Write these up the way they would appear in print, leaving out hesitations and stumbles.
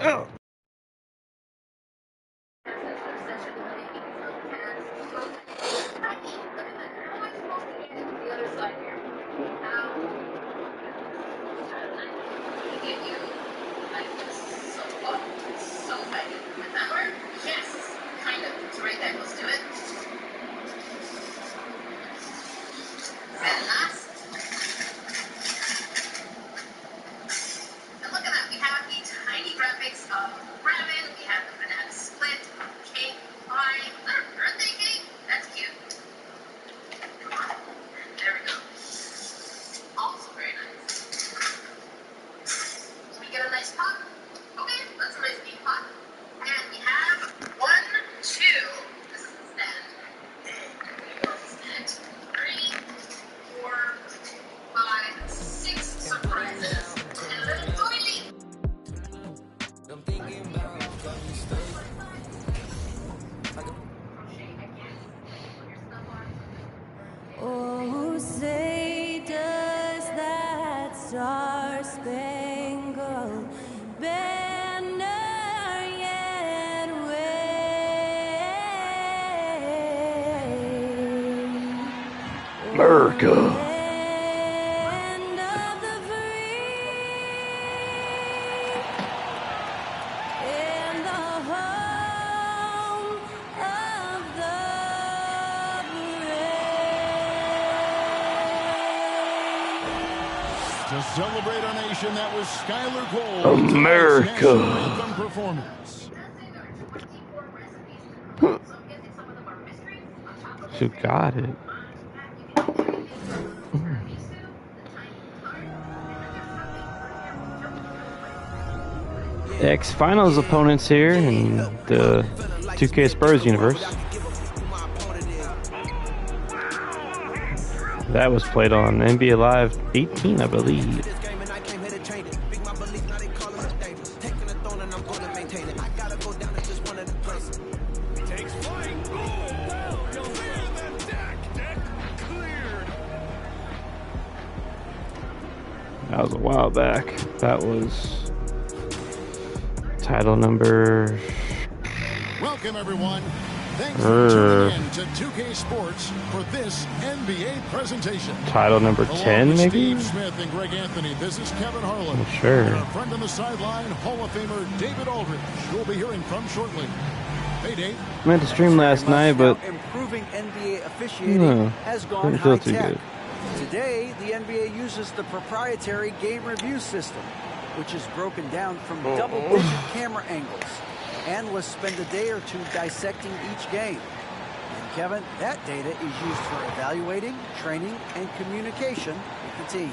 Oh. Oh, say does that star-spangled banner yet wave? America. Land of the free and the home of the To celebrate our nation, that was Skylar Cole. America. Anthem performance. Who got it? X-Finals opponents here in the 2K SPURS universe. That was played on NBA Live 18, I believe. That was a while back. That was title number. Welcome, everyone. Thanks for tuning in to 2K Sports for this NBA presentation. Title number 10, maybe? Steve Smith and Greg Anthony, this is Kevin Harlan. I'm sure. And our friend on the sideline, Hall of Famer David Aldridge, we'll be hearing from shortly. Hey, Dave. I meant to stream last night, but improving NBA officiating has gone didn't feel too high-tech. good. Today, the NBA uses the proprietary game review system, which is broken down from double-digit camera angles. Analysts spend a day or two dissecting each game. And Kevin, that data is used for evaluating, training, and communication with the teams.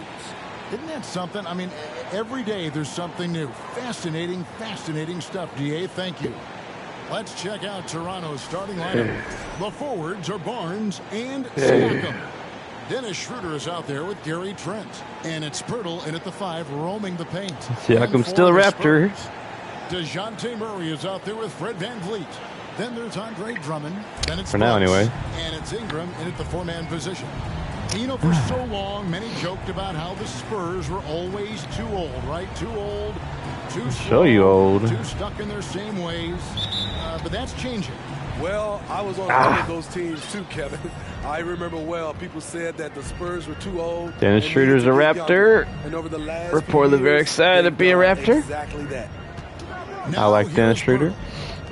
Isn't that something? I mean, every day there's something new. Fascinating, fascinating stuff, DA. Thank you. Let's check out Toronto's starting lineup. The forwards are Barnes and Siakam. Dennis Schroeder is out there with Gary Trent. And it's Pirtle in at the 5, roaming the paint. Siakam's still a Raptor. DeJounte Murray is out there with Fred VanVleet. Then there's Andre Drummond. Then it's For now, anyway. And it's Ingram in at the 4-man position. You know, for so long, many joked about how the Spurs were always too old, right? Too old, too slow, show you old. Too stuck in their same ways. But that's changing. Well, I was on some of those teams too, Kevin. I remember well, people said that the Spurs were too old. Dennis Schroeder's a Raptor. And over the last Reportedly very excited to be a Raptor. Exactly that. I like Dennis Schroeder.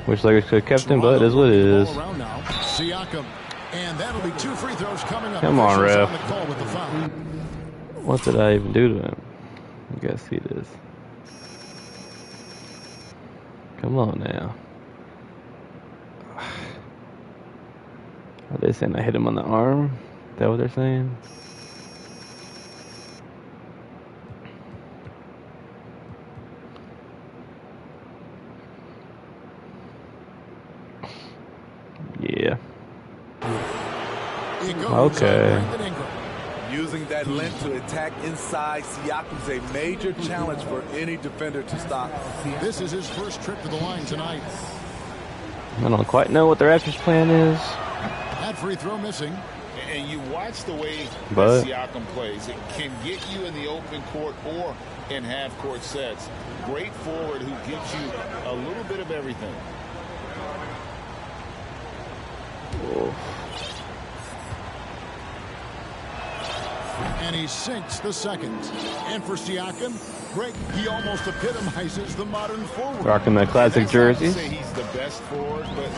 Wish Lakers could have kept him, but it is what it is. Siakam. And that'll be 2 free throws coming up. Come on, ref. With the foul. What did I even do to him? You guys see this. Come on now. Are they saying I hit him on the arm? Is that what they're saying? Yeah. Okay. Using that length to attack inside, Siakam's a major challenge for any defender to stop. This is his first trip to the line tonight. I don't quite know what the Raptors' plan is. That free throw missing. And you watch the way But Siakam plays. It can get you in the open court or in half-court sets. Great forward who gives you a little bit of everything. And he sinks the second. And for Siakam, Greg, he almost epitomizes the modern forward. Rocking the classic That's not to jerseys. say he's the best forward, but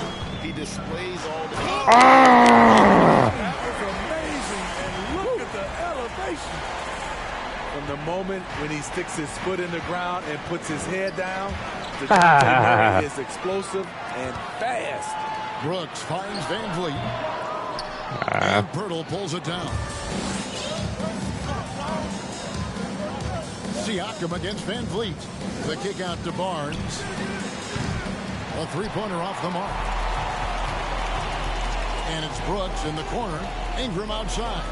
he displays all the... That was amazing, and look at the elevation. From the moment when he sticks his foot in the ground and puts his head down, DeJounte Murray is explosive and fast. Brooks finds Van Vliet. And Pirtle pulls it down. Siakam against Van Vliet. The kick out to Barnes. A three-pointer off the mark. And it's Brooks in the corner. Ingram outside.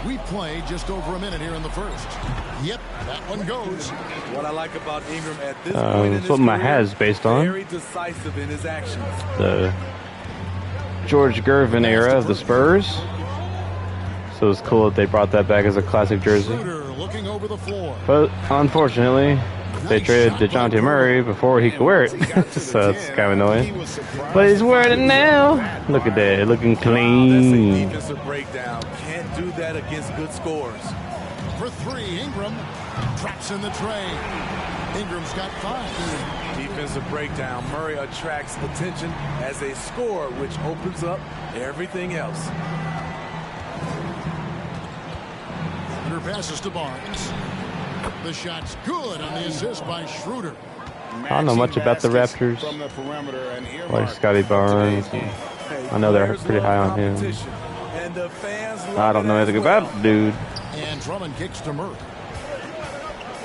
We play just over a minute here in the first. Yep, that one goes. What I like about Ingram at this point in his That's what my career, hat is based on. very decisive in his actions. The George Gervin era of the Spurs. So it's cool that they brought that back as a classic jersey. Schroeder looking over the floor. But unfortunately, they traded DeJounte Murray before he could wear it. So it's kind of annoying. But he's wearing it now. Look at that, looking That's a clean. defensive breakdown. Can't do that against good scores. For three, Ingram traps in the tray. Ingram's got 5. Defensive breakdown. Murray attracts attention as a scorer, which opens up everything else. Schroeder passes to Barnes. The shot's good on the assist by Schroeder. I don't know much about the Raptors. Like Scotty Barnes. I know they're pretty high on him. And the fans I don't know anything about it, dude. And Drummond kicks to Murray.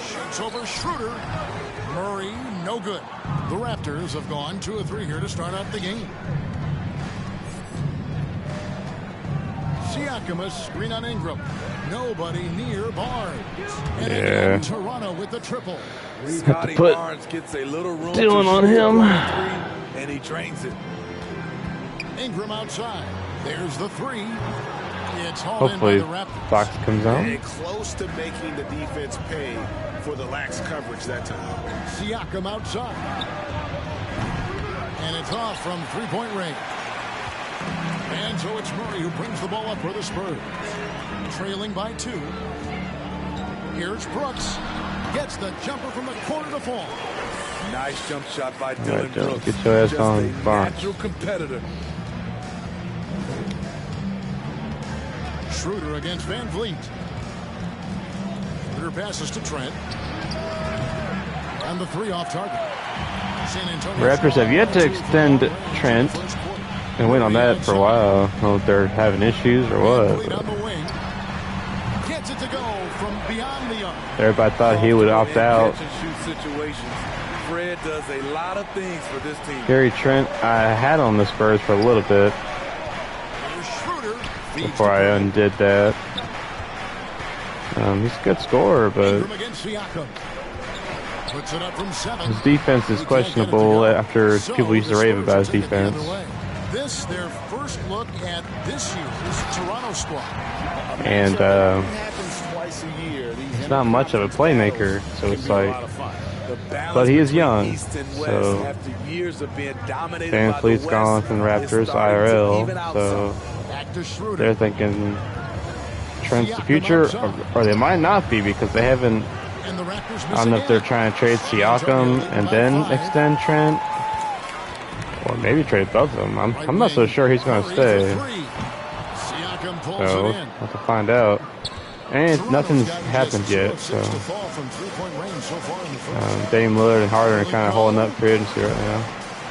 Shoots over Schroeder. Murray, no good. The Raptors have gone 2 of 3 here to start out the game. Siakam, a screen on Ingram. Nobody near Barnes. And again, Toronto with the triple. Scotty put Barnes gets a little room Dylan to on shoot him. the 3, and he drains it. Ingram outside. There's the 3. It's hauled in by Hopefully the Raptors. Fox comes out. And close to making the defense pay for the lax coverage that time. Siakam outside. And it's off from three-point range. And so it's Murray who brings the ball up for the Spurs. Trailing by 2. Here's Brooks. Gets the jumper from the corner to fall. Nice jump shot by All Dylan right, Dylan, Brooks. get your ass Just on a Barnes. natural competitor. Schroeder against Van Vliet. Schroeder passes to Trent. And the 3 off target. San Antonio Raptors have yet to extend Trent. And wait on that for a while. I don't know if they're having issues or what. Played on But the wing. Gets it to go from beyond the arc. everybody thought he would opt out. Catch and shoot situations. Fred does a lot of things for this team. Gary Trent, I had on the Spurs for a little bit Here's Schroeder. before I undid that. He's a good scorer, but Ingram against Siakam. Puts it up from 7. his defense is questionable after people used to rave about his defense. This, their first look at this year's Toronto squad. And happens twice a year. he's not much of a playmaker, so it's like, The balance but he is between young, East and West so after years of being dominated Van by the Fleet's West gone from the is Raptors starting to IRL, even out so some. Back to Schroeder. they're thinking Trent's the future, or they might not be because they haven't. And the Raptors I don't know if they're trying to trade Siakam and then extend Trent, or maybe trade both of them. I'm not so sure he's going to stay, Siakam pulls so it we'll in. have to find out. And nothing's happened yet, so Dame Lillard and Harden are kind of holding up free agency right now.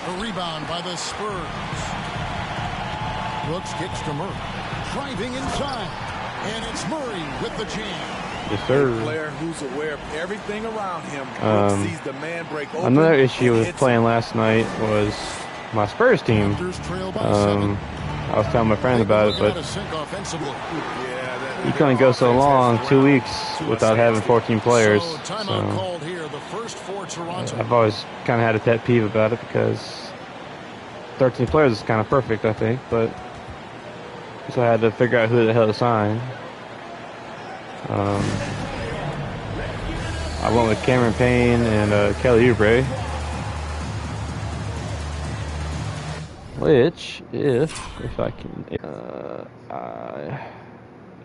A rebound by the Spurs. Brooks kicks to Murray. Driving inside. And it's Murray with the jam. Yes, sir. Player who's aware of everything around him. Sees the man break open. Another issue and with hits playing last night was my Spurs team. Raptors trail by 7. I was telling my friend about it, but Looking at a sink offensively. you can only go so long, 2 weeks, without having 14 players. So timeout So called here. The first for Toronto. I've always kind of had a pet peeve about it because 13 players is kind of perfect, I think. But so I had to figure out who the hell to sign. I went with Cameron Payne and Kelly Oubre. Which, if I can,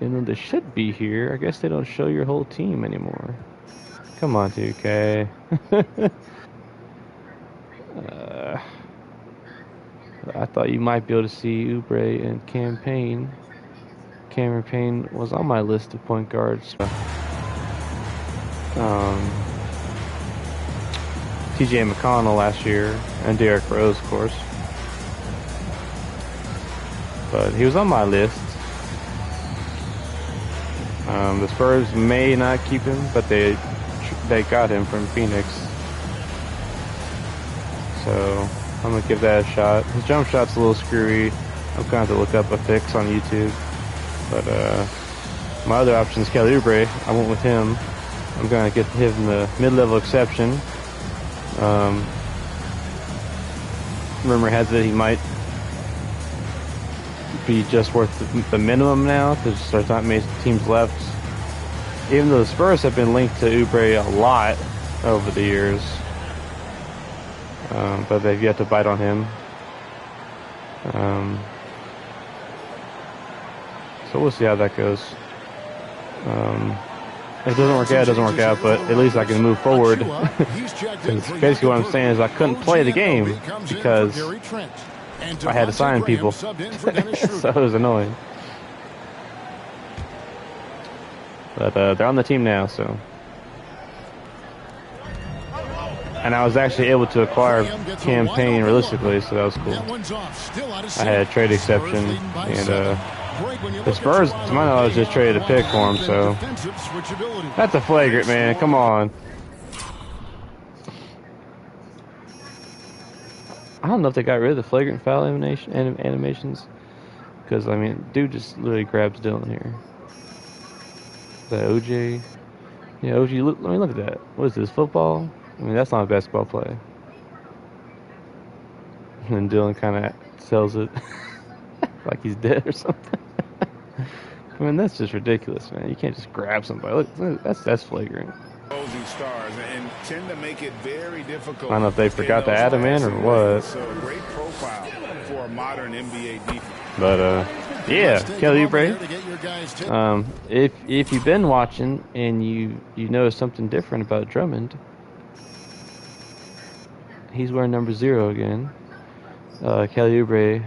you know, they should be here. I guess they don't show your whole team anymore. Come on, 2K. I thought you might be able to see Oubre and Cameron Payne was on my list of point guards. TJ McConnell last year, and Derrick Rose, of course. But he was on my list. The Spurs may not keep him, but they got him from Phoenix. So I'm gonna give that a shot. His jump shot's a little screwy. I'm gonna have to look up a fix on YouTube. But my other option is Kelly Oubre. I went with him. I'm gonna get him the mid-level exception. Rumor has it he might be just worth the minimum now because there's not many teams left. Even though the Spurs have been linked to Oubre a lot over the years, but they've yet to bite on him. So we'll see how that goes. If it doesn't work out, it doesn't work out, but at least I can move forward. Basically what I'm saying is I couldn't play the game because I had to sign people. So it was annoying. But they're on the team now, so. And I was actually able to acquire Cam Payne realistically, so that was cool. I had a trade exception, and the Spurs, to my knowledge, just traded a pick for him, so. That's a flagrant, man. Come on. I don't know if they got rid of the flagrant foul animations. Because, I mean, dude just literally grabs Dylan here. That OJ. Yeah, OJ, look, I mean, look at that. What is this, football? I mean, that's not a basketball play. And then Dylan kind of sells it like he's dead or something. I mean, that's just ridiculous, man. You can't just grab somebody. Look, that's flagrant. Stars and tend to make it very difficult. I don't know if they forgot to add him in or what. So great profile for a modern NBA defense. But yeah, Kelly Oubre. If you've been watching and you notice something different about Drummond, he's wearing number 0 again. Kelly Oubre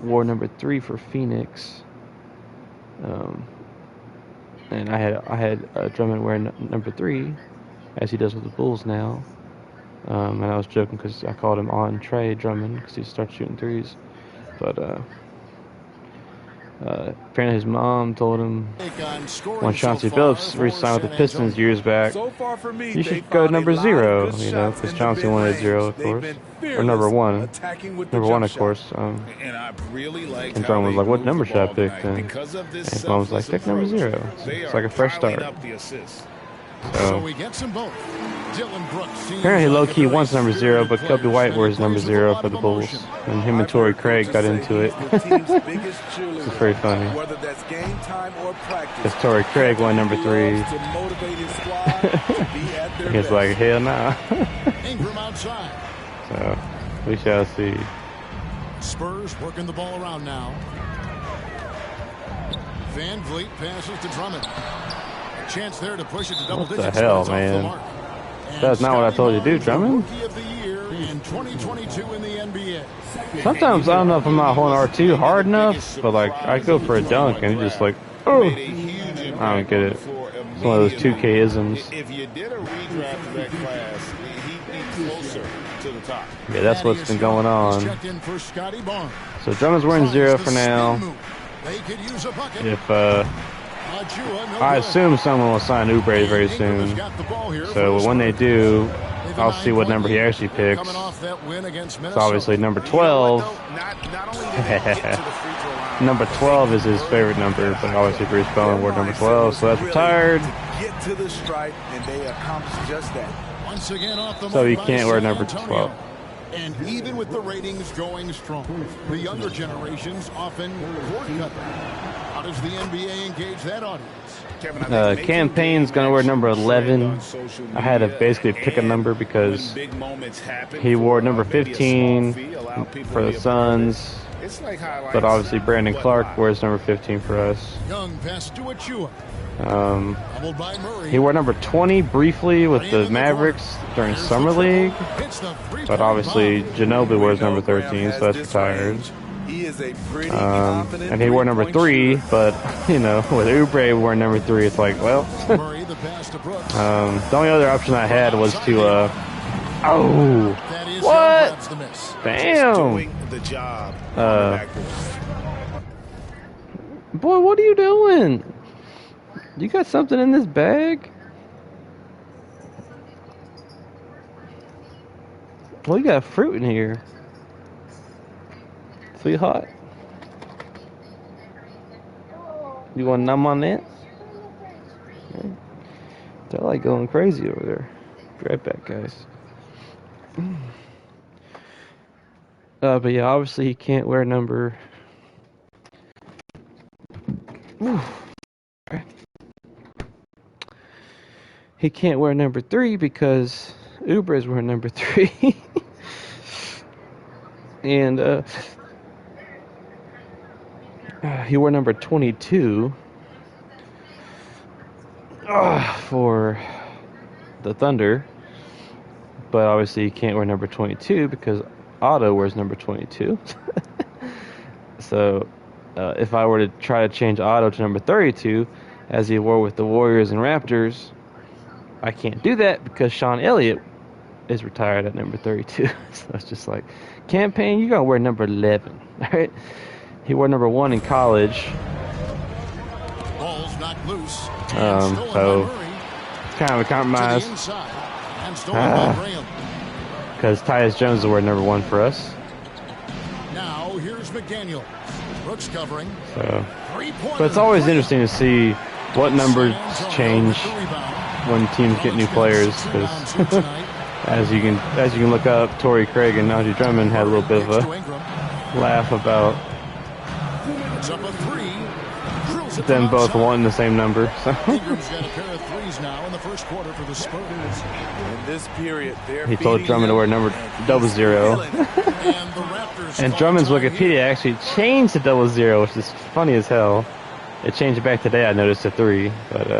wore number 3 for Phoenix. And I had Drummond wearing number 3, as he does with the Bulls now. And I was joking because I called him on Trey Drummond because he started shooting threes. But apparently his mom told him when Chauncey Billups re-signed with the Pistons years back, you should go number 0, you know, because Chauncey wanted 0, of course, or number 1. Number 1, of course. And Drummond was like, what number should I pick? And his mom was like, pick number 0. It's like a fresh start. So we get some both. apparently low-key wants number 0, but Kobe White wears number 0 for the Bulls. And him and Torrey Craig got into it. It's very funny. Because Torrey Craig won number 3. He's like, hell nah. So we shall see. Spurs working the ball around now. Van Vliet passes to Drummond. A chance there to push it to double digits. What the hell, man? That's not what I told you to do, Drummond. Rookie of the year in 2022 in the NBA. Sometimes I don't know if I'm not holding R2 hard enough, but like I go for a dunk and he's just like, oh, I don't get it. It's one of those 2K-isms. If you did a redraft of that class, he'd be closer to the top. Yeah, that's what's been going on. So Drummond's wearing 0 for now. If I assume someone will sign Oubre very soon. So when they do, I'll see what number he actually picks. It's obviously number 12. Number 12 is his favorite number, but obviously Bruce Bowen wore number 12, so that's retired. Get to the stripe, and they accomplish just that. So he can't wear number 12. And even with the ratings going strong, the younger generations often cord cut them. How does the NBA engage that audience? Kevin, I think Campaign's gonna wear number 11. I had to basically pick a number because when big moments happen he wore for, number maybe a small 15 fee, allow people for to the be a part of it. Suns, It's like highlights, but obviously Brandon but Clark live. wears number 15 for us. Young pass to Achua. Doubled by Murray. He wore number 20 briefly with the Graham in the Mavericks corner. during There's the Summer triple. League, Hits the three-point but obviously bomb. Ginobili wears number Graham 13, has so that's this retired. range. He is a pretty confident And he wore number three-point 3, shooter. but you know, with Oubre wearing number 3, it's like, well, Murray, the pass to Brooks. the only other option I had was to, That is what? grabs the miss. Damn, Doing the job on the backboard. boy, what are you doing? You got something in this bag? Well, you got fruit in here. Sweetheart. You want to numb on that? Okay. They're like going crazy over there. Be right back, guys. But yeah, obviously he can't wear number. He can't wear number 3 because Oubre is wearing number 3. And he wore number 22 for the Thunder. But obviously he can't wear number 22 because Otto wears number 22. So if I were to try to change Otto to number 32, as he wore with the Warriors and Raptors, I can't do that because Sean Elliott is retired at number 32. So it's just like, Campaign, you gotta wear number 11, all right? He wore number 1 in college. Ball's knocked loose. So it's kind of a compromise because Tyus Jones will wear number 1 for us. Now here's McDaniel. Brooks covering. So, but it's always interesting to see what numbers change when teams get new players, because as you can look up, Torrey Craig and Andre Drummond had a little bit of a laugh about them both wanting the same number. So Ingram's got a pair of threes now in the first quarter for the Spurs. In this period, they're he told feeding Drummond to wear him number and 00. he's feeling it. And the Raptors And call Drummond's time Wikipedia here. actually changed to 00, which is funny as hell. It changed it back today, I noticed, to 3, but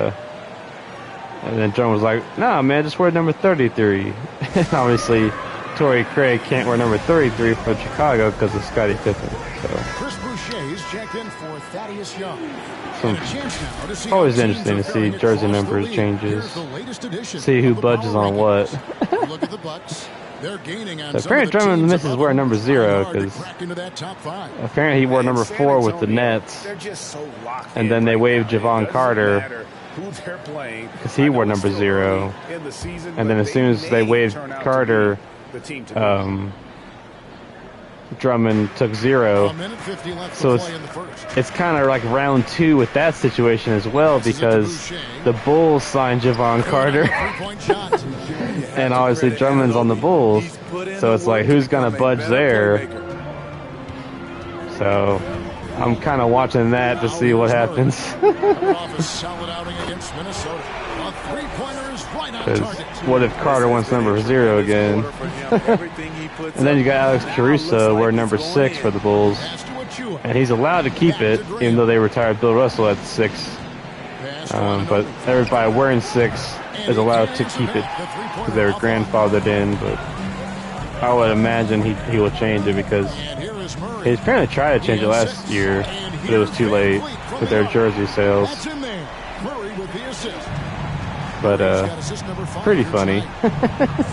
and then Drummond was like, "Nah, man, just wear number 33." And obviously, Torrey Craig can't wear number 33 for Chicago because of Scottie Pippen. So Chris Boucher's checked in for Thaddeus Young. some, And a chance now to see always how teams interesting are to see faring jersey across the numbers league. changes. Here's the latest edition See who of the budges Power on what. Rankings. Look at the Bucks. They're gaining on So some apparently of the Drummond teams misses above wearing them. number 0 Hard to 'cause crack into that top 5. Apparently he wore number San 4 with the Antonio, Nets, they're just so locked and in then they right waived now. It Javon doesn't Carter matter who they're playing. because he I know wore it's number still 0. early in the season, And then but as soon as they may waived turn out to Carter, be the team to beat. Drummond took 0. A minute 50 left So to it's play in the first. it's kind of like round 2 with that situation as well, because the Bulls signed Javon Carter, Three-point shot. and obviously Drummond's on the Bulls, so it's like, who's gonna budge there? So I'm kind of watching that to see what happens. Coming off a solid outing against Minnesota. A three-pointer is right on Because target. what if Carter wants number 0 again? And then you got Alex Caruso wear number 6 for the Bulls, Pass to Achua. and he's allowed to keep it, even though they retired Bill Russell at 6. Pass to But Anunoby. everybody wearing 6 is allowed to keep it because they were grandfathered in. But I would imagine he will change it because And here is Murray. he apparently tried to change it last year, but it was too late with their jersey sales. That's in there. Murray with the assist. But He's got assist number 5 pretty here funny. tonight.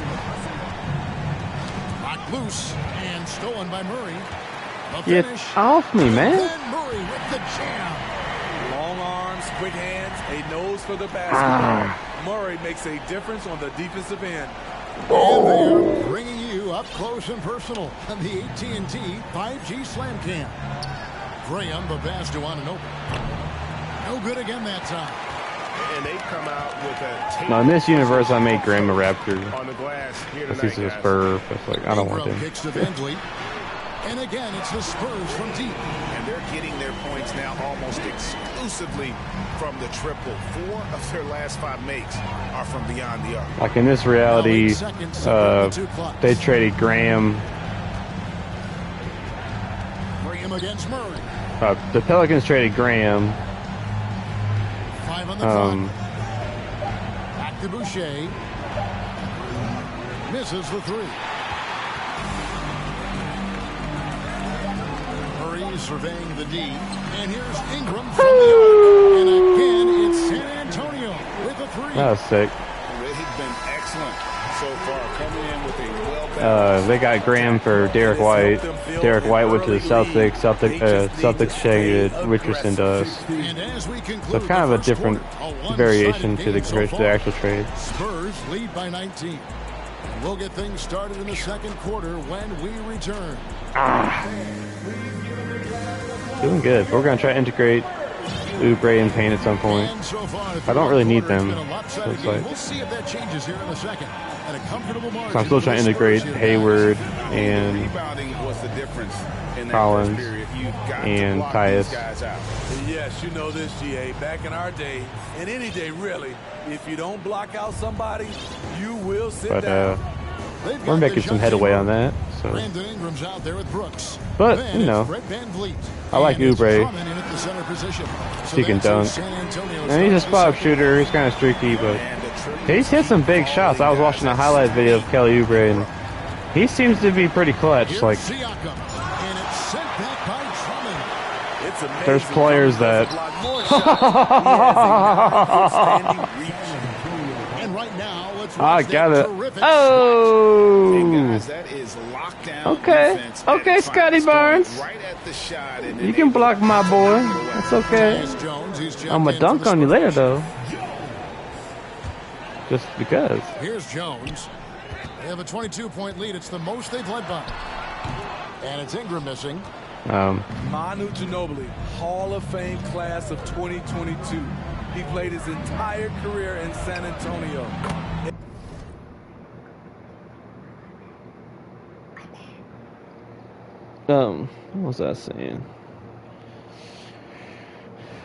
Knocked loose and stolen by Murray. The Get finish. off me, man! Then Murray with the jam. Long arms, quick hands, a nose for the basket. Murray makes a difference on the defensive end. And they're bringing you up close and personal on the AT&T 5G Slam Cam. Graham, the pass to Anunoby. No good again that time. And they come out with a No, in this universe, I made Graham a Raptor. on the glass here Because tonight, he's a guys. Spur. It's like, I don't want Ingram him. kicks to Van Vliet. And again, it's the Spurs from deep. And and they're getting their points now almost exclusively from the triple. 4 of their last 5 makes are from beyond the arc. Like in this reality, they traded Graham. Against Murray. The Pelicans traded Graham. 5 on the clock. Back to Boucher. Misses the 3. Murray surveying the D. And here's Ingram from the arc. And again, it's San Antonio with a 3. That was sick. They've been excellent so far, coming in with a they got Graham for Derek White. Derek White went to the Celtics. Celtics traded Richardson to us. So kind of a different variation to the actual trade. Spurs lead by 19. We'll get things started in the second quarter when we return. Doing good. We're going to try to integrate Oubre and Payne at some point. I don't really need them. Looks like. We'll see if that changes here in a second. At a comfortable margin. So I'm still trying to integrate Hayward and Collins and Tyus. Yes, you know this, GA. Back in our day, and any day really, if you don't block out somebody, you will sit down. We're making some headway on that. So. But, you know, I like Oubre. He can dunk. And he's a spot-up shooter. He's kind of streaky, but he's hit some big shots. I was watching a highlight video of Kelly Oubre, and he seems to be pretty clutch. Like, there's players that... I got it. Oh! Okay. Okay, Scotty Barnes. You can block my boy. That's okay. I'm going to dunk on you later, though. Just because. Here's Jones. They have a 22-point lead. It's the most they've led by. And it's Ingram missing. Manu Ginobili, Hall of Fame class of 2022. He played his entire career in San Antonio. What was I saying?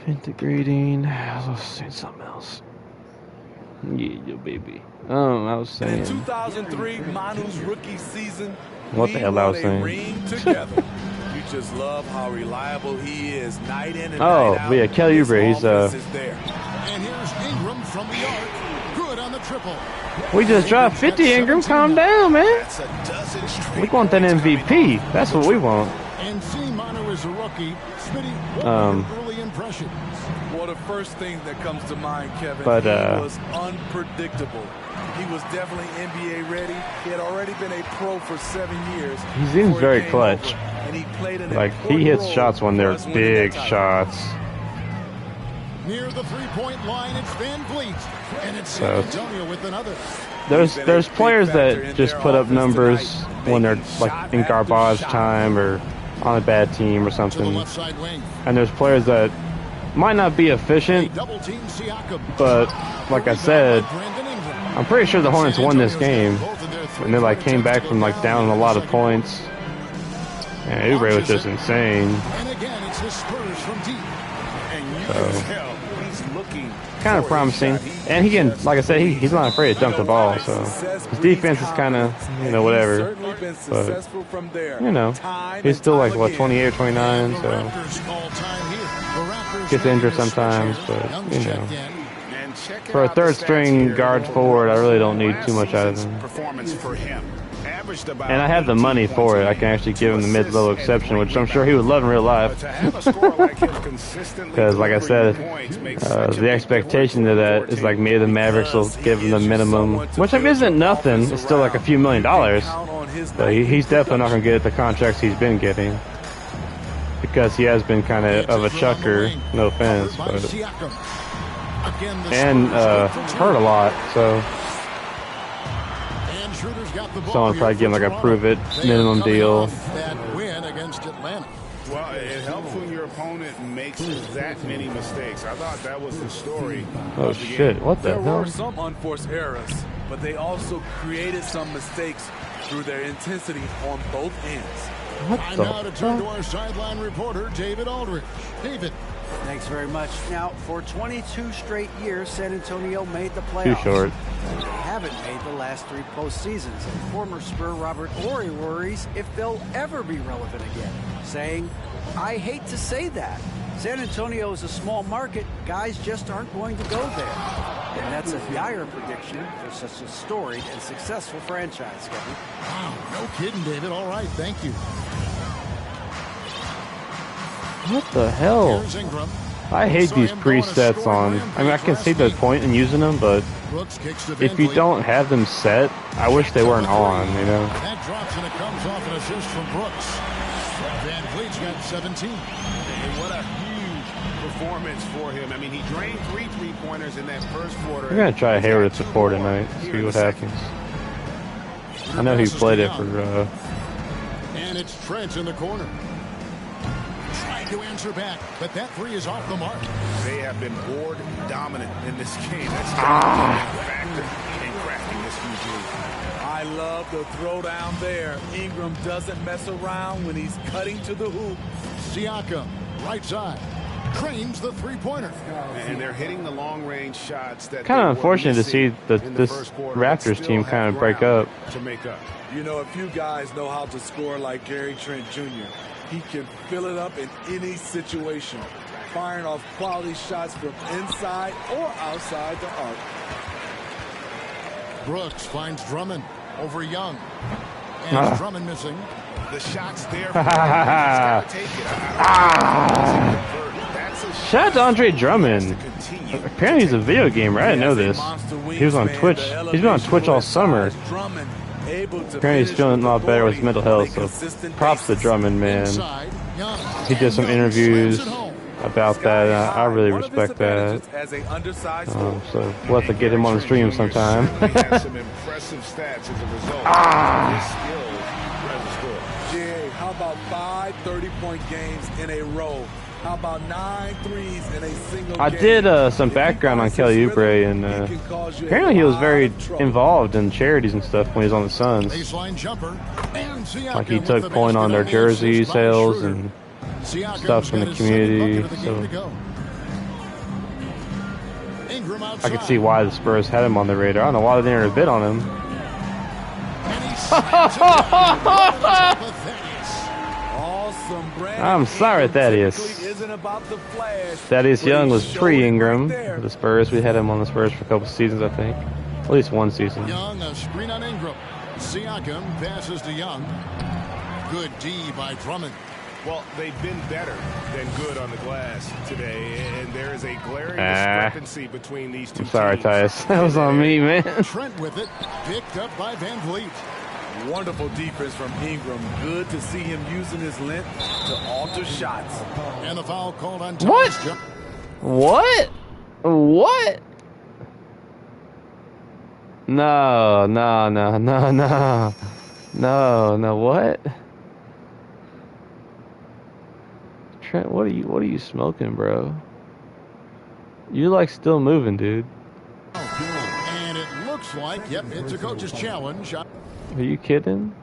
Integrating. I was saying something else. Yeah, yo, baby. I was saying. In 2003, Manu's rookie season. What the hell I was saying? Ring together. You just love how reliable he is, night in and night out. Oh, yeah, Kelly Oubre. He's And here's Ingram from the arc. Good on the triple. We just dropped 50, Ingram. Calm down, man. We want that MVP. That's what we want. And seeing Manu as a rookie, Smitty, early impressions. Well, the first thing that comes to mind, Kevin, but, he was unpredictable. He was definitely NBA ready. He had already been a pro for 7 years. He seems very clutch. And he played an like, he hits shots when they're big shots. Near the three-point line, it's Van Vliet. And it's San Antonio with another. There's players that just put up numbers when they're like in garbage time or on a bad team or something. And there's players that might not be efficient, but like I said, I'm pretty sure the Hornets won this game. And they like came back from like down a lot of points. And Oubre was just insane. So, kind of promising. And he can, like I said, he's not afraid to dunk the ball. So his defense is kind of, you know, whatever. But, you know, he's still like, what, 28 or 29, so gets injured sometimes, but, you know. For a third string guard forward, I really don't need too much out of him. And I have the money for it. I can actually give him the mid-level exception, which I'm sure he would love in real life. Because, like I said, the expectation of that is like maybe the Mavericks will give him the minimum, which isn't nothing. It's still like a few $1,000,000. But he's definitely not going to get the contracts he's been getting. Because he has been kind of a chucker, no offense. But, and hurt a lot, so someone probably give him like a prove-it minimum deal. Well, it helps when your opponent makes that many mistakes. I thought that was the story. Oh shit! What the hell? There were some unforced errors, but they also created some mistakes through their intensity on both ends. What I'm the now to turn to fuck? our sideline reporter, David Aldridge. David. Thanks very much. Now, for 22 straight years, San Antonio made the playoffs. Too short. They haven't made the last 3 postseasons. And former Spur Robert Ory worries if they'll ever be relevant again, saying, I hate to say that. San Antonio is a small market. Guys just aren't going to go there. And that's a dire prediction for such a storied and successful franchise, Kevin. Wow, no kidding, David. All right, thank you. What the hell? Here's Ingram. I hate these presets on. I mean, I can see the point in using them, but Brooks kicks to if you VanVleet. don't have them set, I wish they weren't on, you know? That drops and it comes off an assist from Brooks. Van Vliet's got 17. And what a huge performance for him. I mean, he drained 3 3-pointers in that first quarter. We're going to try Hayward at the 4 tonight, see what happens. I know he played it for, And it's Trent in the corner. Trying to answer back, but that 3 is off the mark. They have been board dominant in this game. That's a factor in crafting this huge lead. I love the throwdown there. Ingram doesn't mess around when he's cutting to the hoop. Siakam, right side, trains the 3-pointer. And they're hitting the long-range shots that kind they of were unfortunate to see missing in the this first quarter, but Raptors still team have kind of break ground up. to make up. You know, if you guys know how to score like Gary Trent Jr., he can fill it up in any situation, firing off quality shots from inside or outside the arc. Brooks finds Drummond over Young. And Drummond missing. The shots there. For him. He's gotta take it. That's a Shout out to Andre Drummond. to continue. Apparently he's a video gamer. I didn't know this. He was on Twitch. He's been on Twitch all summer. Apparently he's feeling a lot better with his mental health, so props to Drummond, man. Inside, Young. He did some And Young interviews slams it home. about that. I really respect that. So we'll have to get him on the stream sometime. He had some impressive stats as a result. His skills registered. Jay, how about 5 30-point games in a row? How about 9 threes in a single I game? did some background on Kelly Oubre, and apparently he was very involved in charities and stuff when he was on the Suns. Baseline jumper. And Siakam Like he with took the point on their basket the assist jersey by sales Schroeder. and Siakam's stuff in got the his community, second bucket of the game so to go. Ingram I outside. could see why the Spurs had him on the radar. I don't know why they didn't bid on him. And he slams it down. Thaddeus. Awesome, Brandon. I'm sorry, Ingram Thaddeus. typically isn't about the flash, Thaddeus but Young he was showed it pre-Ingram right there. for the Spurs. We had him on the Spurs for a couple seasons, I think. At least one season. Young, a screen on Ingram. Siakam passes to Young. Good D by Drummond. Well, they've been better than good on the glass today, and there is a glaring discrepancy between these two I'm sorry, teams. Tyus. That was on me, man. Trent with it. Picked up by Van Vliet. Wonderful defense from Ingram. Good to see him using his length to alter shots. And the foul called on What? Thomas. Jump. What? What? No, no, no, no, no. No, no, what? Trent, what are you smoking, bro? You like still moving, dude. And it looks like, yep, it's a coach's challenge. Are you kidding?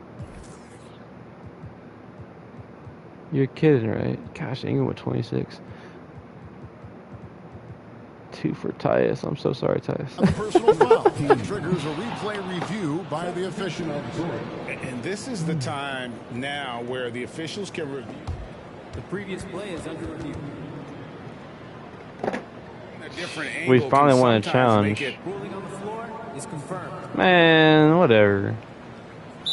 You're kidding, right? Gosh, Ingram with 26. 2 for Tyus. I'm so sorry, Tyus. A personal foul. It triggers a replay review by the official. And this is the time now where the officials can review. The previous play is under review. A different We angle finally can won a sometimes challenge. make it- Ruling on the floor is confirmed. Man, whatever.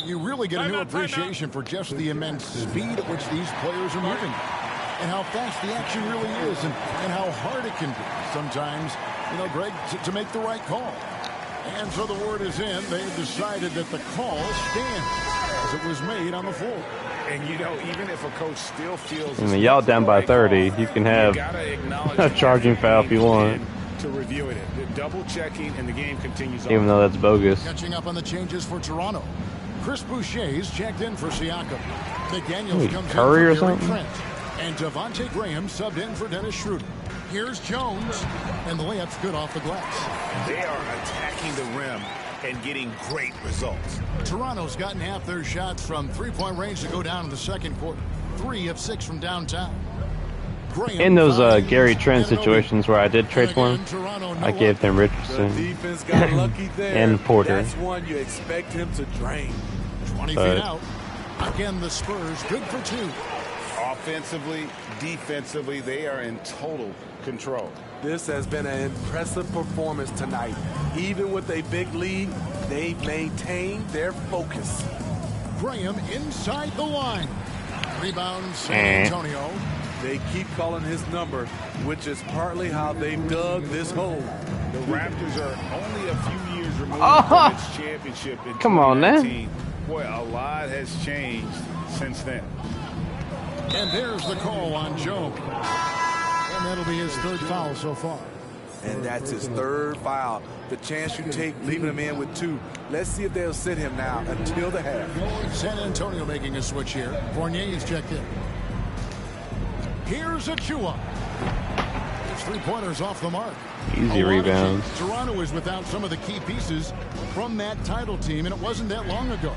You really get a new appreciation for just the immense speed at which these players are moving. And how fast the action really is, and how hard it can be sometimes, Greg, to make the right call. And so the word is in. They've decided that the call stands as it was made on the floor. And even if a coach still feels I mean, y'all down by 30, you can have a charging foul if you want. to review it, double checking, and the game continues on. Even though that's bogus. Catching up on the changes for Toronto. Chris Boucher's checked in for Siakam. McDaniels Wait, comes Curry or in for Gary something? Trent. And Devontae Graham subbed in for Dennis Schroeder. Here's Jones, and the layup's good off the glass. They are attacking the rim and getting great results. Toronto's gotten half their shots from three-point range to go down in the second quarter. 3 of 6 from downtown. Graham In those finds Gary Trent Ananobi. situations where I did trade And for again, him, Toronto, no I gave them The Richardson defense got lucky there. and Porter. That's one you expect him to drain. 20 But- feet out. Again, the Spurs good for 2. Offensively, defensively, they are in total control. This has been an impressive performance tonight. Even with a big lead, they've maintained their focus. Graham inside the line. Rebound San Antonio. They keep calling his number, which is partly how they've dug this hole. The Raptors are only a few years removed from its championship in Come on, man. 2019. Boy, a lot has changed since then. And there's the call on Joe. And that'll be his 3rd foul so far. And that's his 3rd foul. The chance you take leaving him in with 2. Let's see if they'll sit him now until the half. San Antonio making a switch here. Fournier's checked in. Here's Achua. His 3-pointers off the mark. Easy A lot of rebounds. change. Toronto is without some of the key pieces from that title team, and it wasn't that long ago.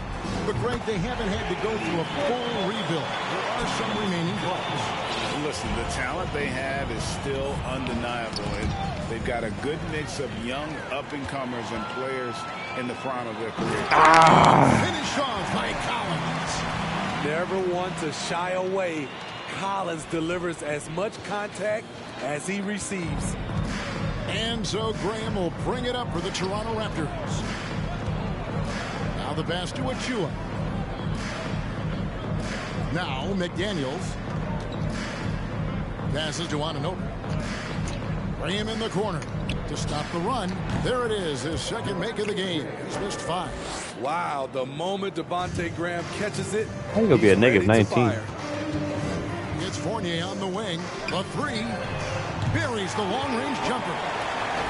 But, Greg, they haven't had to go through a full rebuild. There are some remaining flaws. Listen, the talent they have is still undeniable. And they've got a good mix of young up-and-comers and players in the prime of their career. Finish off by Collins. Never one to shy away. Collins delivers as much contact as he receives. And so Graham will bring it up for the Toronto Raptors. Now the pass to Achua. Now McDaniels. Passes to Anunoby. Graham in the corner to stop the run. There it is, his 2nd make of the game. He's missed 5. Wow, the moment Devontae Graham catches it, I think it'll be a he's negative ready to 19. fire. Gets Fournier on the wing. The 3. Buries the long-range jumper.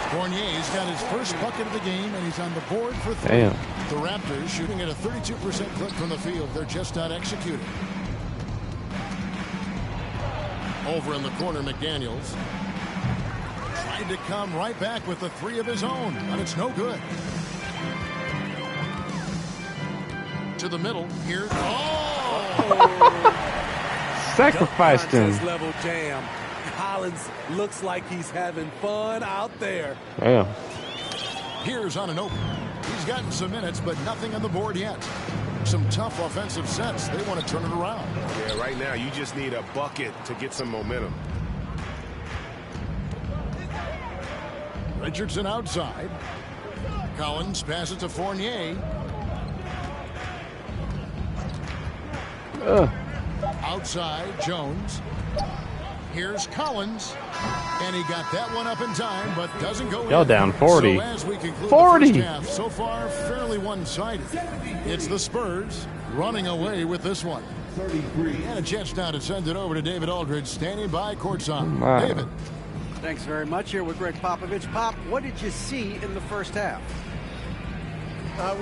Fournier's got his first bucket of the game, and he's on the board for 3. Damn. The Raptors shooting at a 32% clip from the field. They're just not executing. Over in the corner, McDaniels. Tried to come right back with the 3 of his own, but it's no good. To the middle. Here. Oh! Sacrificed him. Contest level jam. Collins looks like he's having fun out there. Damn. Here's Anunoby. He's gotten some minutes, but nothing on the board yet. Some tough offensive sets. They want to turn it around. Yeah, right now you just need a bucket to get some momentum. Richardson outside. Collins passes to Fournier. Outside, Jones. Here's Collins. And he got that one up in time, but doesn't go Y'all in. down 40. So as we conclude 40. the first half, so far fairly one-sided. It's the Spurs running away with this one. And a chance now to send it over to David Aldridge, standing by courtside. Wow. David. Thanks very much. Here with Greg Popovich. Pop, what did you see in the first half?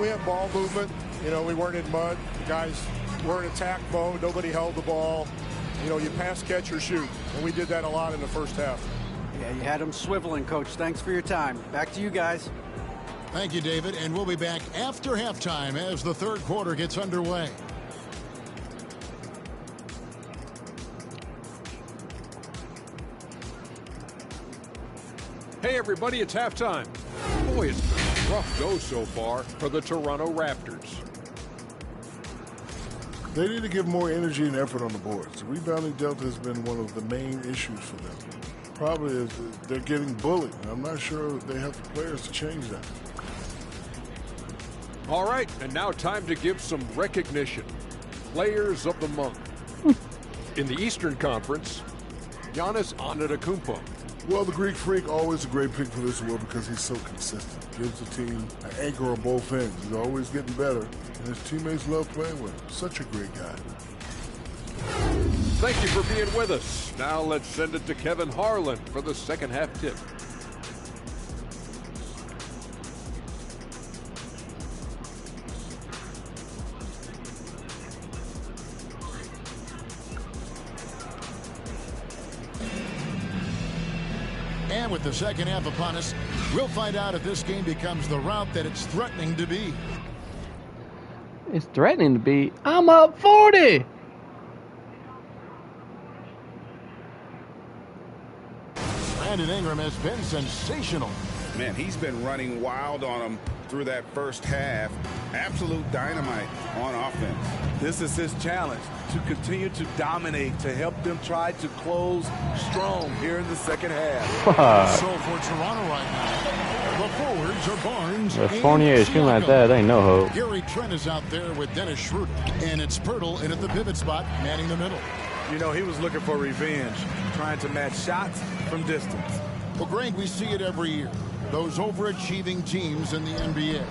We had ball movement. You know, we weren't in mud. The guys were in attack mode. Nobody held the ball. You know, you pass, catch, or shoot. And we did that a lot in the first half. Yeah, you had them swiveling, Coach. Thanks for your time. Back to you guys. Thank you, David. And we'll be back after halftime as the 3rd quarter gets underway. Hey everybody, it's halftime. Boy, it's been a rough go so far for the Toronto Raptors. They need to give more energy and effort on the boards. The rebounding delta has been one of the main issues for them. Probably is they're getting bullied. I'm not sure they have the players to change that. All right, and now time to give some recognition. Players of the month. In the Eastern Conference, Giannis Antetokounmpo. Well, the Greek Freak, always a great pick for this award because he's so consistent. Gives the team an anchor on both ends. He's always getting better, and his teammates love playing with him. Such a great guy. Thank you for being with us. Now let's send it to Kevin Harlan for the second half tip. And with the second half upon us, we'll find out if this game becomes the rout that it's threatening to be. It's threatening to be. I'm up 40. Brandon Ingram has been sensational. Man, he's been running wild on them through that first half. Absolute dynamite on offense. This is his challenge, to continue to dominate, to help them try to close strong here in the second half. So for Toronto right now, the forwards are Barnes. If Fournier is shooting like that, ain't no hope. Gary Trent is out there with Dennis Schroeder. And it's Pirtle in at the pivot spot, manning the middle. You know, he was looking for revenge, trying to match shots from distance. Well, Greg, we see it every year. Those overachieving teams in the NBA.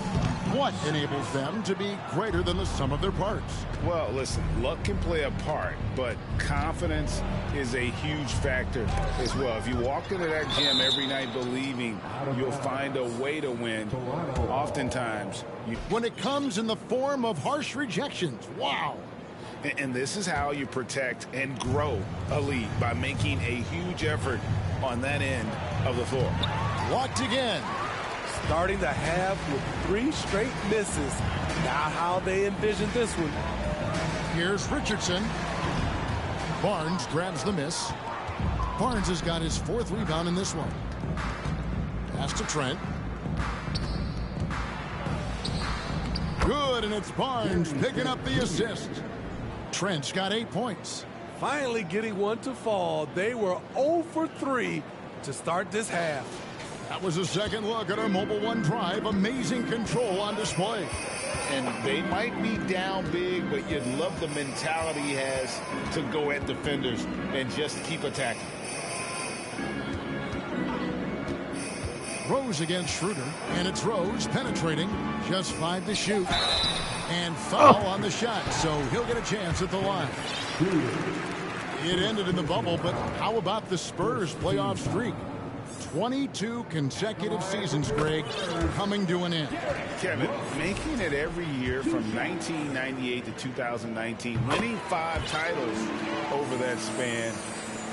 What enables them to be greater than the sum of their parts? Well, listen, luck can play a part, but confidence is a huge factor as well. If you walk into that gym every night believing you'll find a way to win, oftentimes you... When it comes in the form of harsh rejections, wow. And this is how you protect and grow a lead, by making a huge effort on that end of the floor. Blocked again. Starting the half with 3 straight misses. Not how they envisioned this one. Here's Richardson. Barnes grabs the miss. Barnes has got his 4th rebound in this one. Pass to Trent. Good, and it's Barnes picking up the assist. Trent's got 8 points. Finally getting one to fall. They were 0 for 3 to start this half. That was a second look at our Mobile One drive. Amazing control on display. And they might be down big, but you'd love the mentality he has to go at defenders and just keep attacking. Rose against Schroeder, and it's Rose penetrating. Just 5 to shoot. And foul on the shot, so he'll get a chance at the line. It ended in the bubble, but how about the Spurs playoff streak? 22 consecutive seasons, Greg, coming to an end. Kevin, making it every year from 1998 to 2019, winning 5 titles over that span,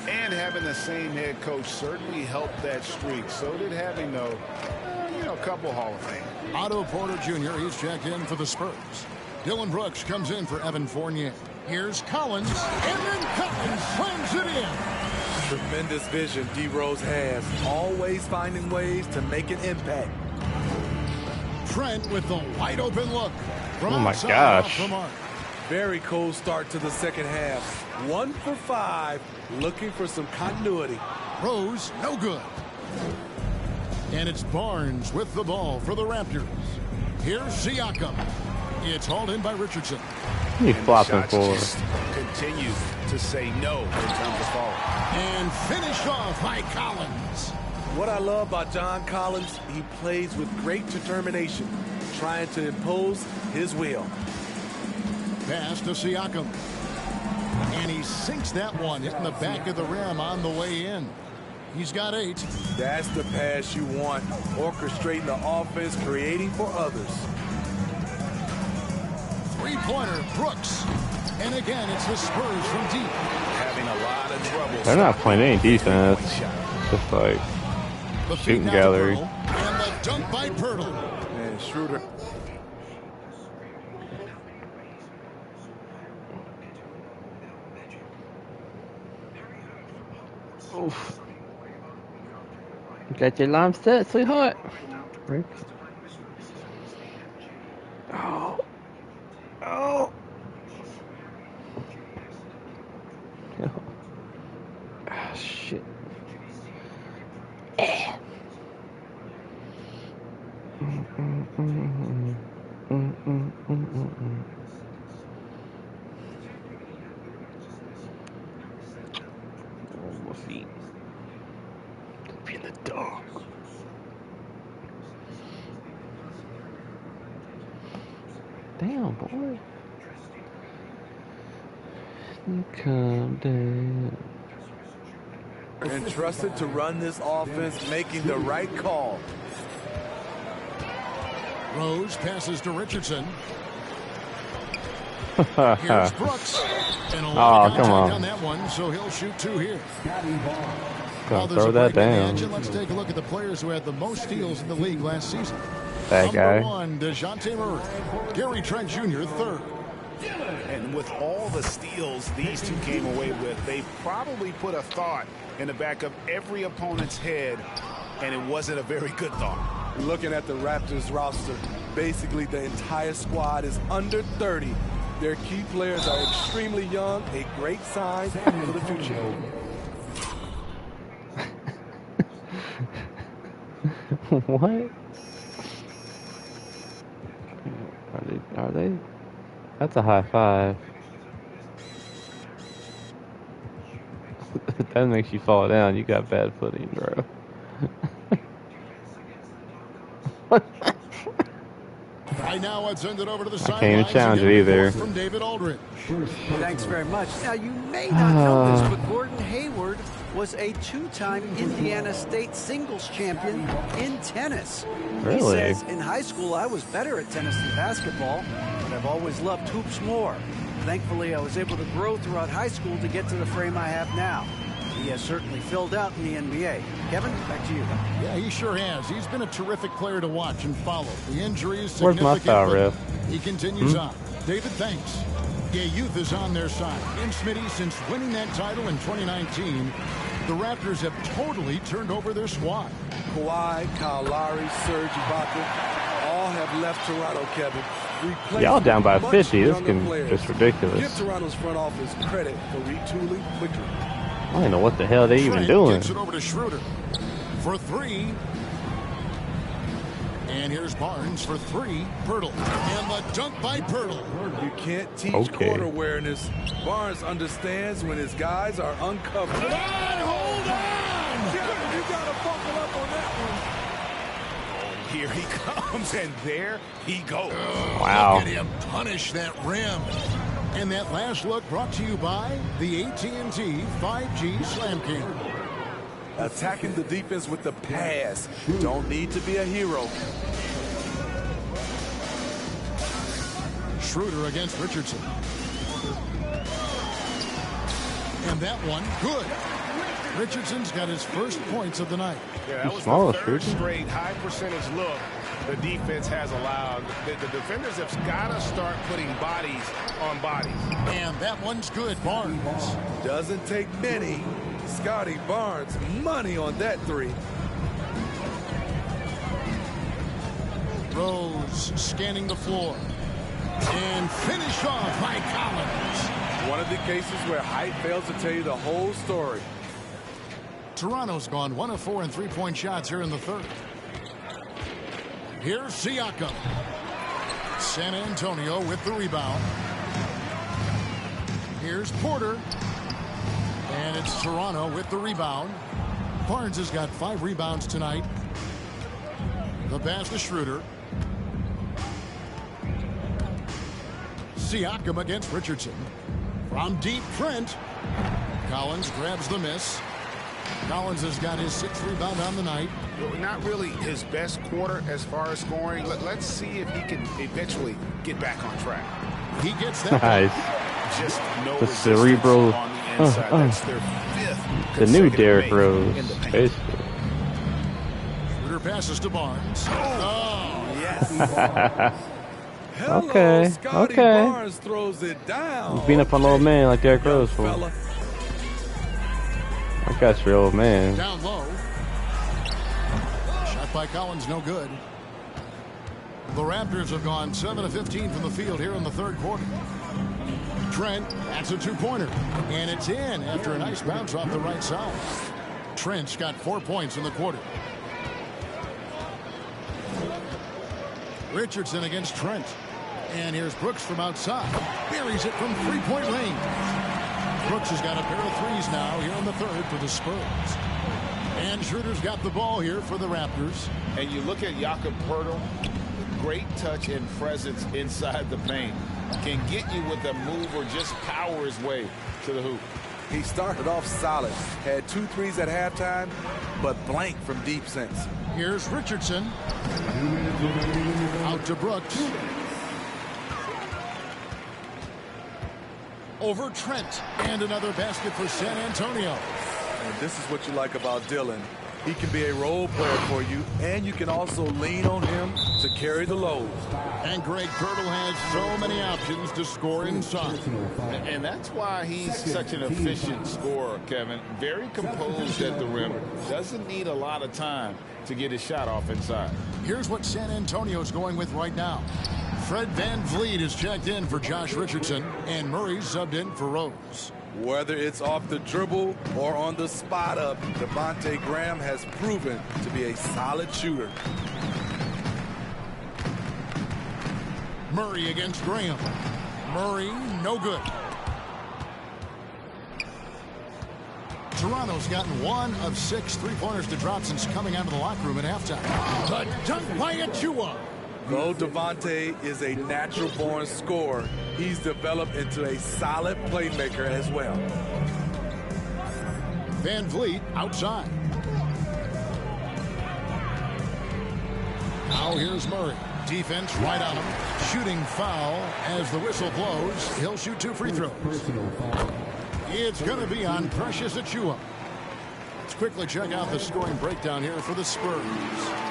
and having the same head coach certainly helped that streak. So did having, though, a couple Hall of Fame. Otto Porter Jr., he's checked in for the Spurs. Dylan Brooks comes in for Evan Fournier. Here's Collins, and then Collins slams it in. Tremendous vision D. Rose has, always finding ways to make an impact. Trent with the wide open look. Oh my gosh. Very cool start to the second half. 1 for 5, looking for some continuity. Rose, no good. And it's Barnes with the ball for the Raptors. Here's Siakam. It's hauled in by Richardson. He's flopping forward. Continues to say no in terms of fall. And finished off by Collins. What I love about John Collins, he plays with great determination, trying to impose his will. Pass to Siakam. And he sinks that one, hitting the back of the rim on the way in. He's got 8. That's the pass you want, orchestrating the offense, creating for others. 3-pointer, Brooks. And again, it's the Spurs from deep. Having a lot of trouble. They're not playing any defense. Just like The shooting gallery. And the dunk by Pirtle. And Schroeder. Oof. Got your line set, sweetheart. Rick. Oh. Oh. Ah, shit. Oh, my feet. Be in the dark. Damn, boy. You come down. And trusted to run this offense, making the right call. Rose passes to Richardson. Here's Brooks. And a lot of contact on that one, so he'll shoot 2 here. Well, there's throw a that break in the down. action. Let's take a look at the players who had the most steals in the league last season. That guy. Number 1, DeJounte Murray. Gary Trent Jr., 3rd. And with all the steals these two came away with, they probably put a thought in the back of every opponent's head, and it wasn't a very good thought. Looking at the Raptors roster, basically the entire squad is under 30. Their key players are extremely young, a great sign for the future. What? Are they? That's a high five. That makes you fall down. You got bad footing, bro. Right now, I'd send it over to the I can't even challenge it either. From David Aldridge. Thanks very much. Now, you may not know this, but Gordon Hayward was a 2-time Indiana State singles champion in tennis. Really? He says, in high school, I was better at tennis than basketball, but I've always loved hoops more. Thankfully, I was able to grow throughout high school to get to the frame I have now. He has certainly filled out in the NBA. Kevin, back to you. Yeah, he sure has. He's been a terrific player to watch and follow. The injury is Where's significant. my foul, but ref? He continues on. David, thanks. Yeah, youth is on their side. And Smitty, since winning that title in 2019, the Raptors have totally turned over their squad. Kawhi, Kyle Lowry, Serge Ibaka, all have left Toronto, Kevin. Y'all down by 50. This Players. is ridiculous. Give Toronto's front office credit for retooling quickly. I don't know what the hell they even Trent doing. gets it over to Schroeder for 3. And here's Barnes for 3. Pirtle. And the dunk by Pirtle. You can't teach court awareness. Barnes understands when his guys are uncovered. Hold on! You got to buckle up on that one. Here he comes, and there he goes. Wow. Look at him punish that rim. And that last look brought to you by the AT&T 5G Slam King. Attacking the defense with the pass. Don't need to be a hero. Schroeder against Richardson. And that one, good. Richardson's got his first points of the night. Yeah, that was Small, the 3rd Schroeder. straight high percentage look the defense has allowed. The defenders have got to start putting bodies on bodies. And that one's good, Barnes. Doesn't take many. Scotty Barnes, money on that 3. Rose scanning the floor. And finish off by Collins. One of the cases where height fails to tell you the whole story. Toronto's gone 1 of 4 in three-point shots here in the 3rd. Here's Siakam. San Antonio with the rebound. Here's Porter. And it's Toronto with the rebound. Barnes has got 5 rebounds tonight. The pass to Schroeder. Siakam against Richardson. From deep, Trent. Collins grabs the miss. Collins has got his 6th rebound on the night. Not really his best quarter as far as scoring. Let's see if he can eventually get back on track. He gets that. Nice. Just no The resistance cerebral. on the inside. That's their 5th The new consecutive Derrick make Rose, in the paint. basically. Schroeder passes to Barnes. Oh, yes. Okay, Scotty okay. Barnes throws it down. Beating up on an old man like Derrick Young Rose for. fella. I got your old man. Down low. Shot by Collins, no good. The Raptors have gone 7 of 15 from the field here in the 3rd quarter. Trent, that's a 2-pointer. And it's in after a nice bounce off the right side. Trent's got 4 points in the quarter. Richardson against Trent. And here's Brooks from outside. Buries it from 3-point range. Brooks has got a pair of 3s now here in the 3rd for the Spurs. And Schroeder's got the ball here for the Raptors. And you look at Jakob Poeltl, great touch and presence inside the paint. Can get you with a move or just power his way to the hoop. He started off solid, had 2 threes at halftime, but blank from deep since. Here's Richardson. Out to Brooks. Over Trent. And another basket for San Antonio. And this is what you like about Dylan. He can be a role player for you, and you can also lean on him to carry the load. And Greg Kirtle has so many options to score inside. And that's why he's such an efficient scorer, Kevin. Very composed at the rim. Doesn't need a lot of time to get his shot off inside. Here's what San Antonio's going with right now. Fred VanVleet is checked in for Josh Richardson, and Murray's subbed in for Rose. Whether it's off the dribble or on the spot up, Devontae Graham has proven to be a solid shooter. Murray against Graham. Murray, no good. Toronto's gotten 1 of 6 3-pointers to drop since coming out of the locker room at halftime. The dunk by Achua. Though Devontae is a natural-born scorer, he's developed into a solid playmaker as well. VanVleet outside. Now here's Murray. Defense right on him. Shooting foul as the whistle blows. He'll shoot 2 free throws. It's going to be on Precious Achua. Let's quickly check out the scoring breakdown here for the Spurs.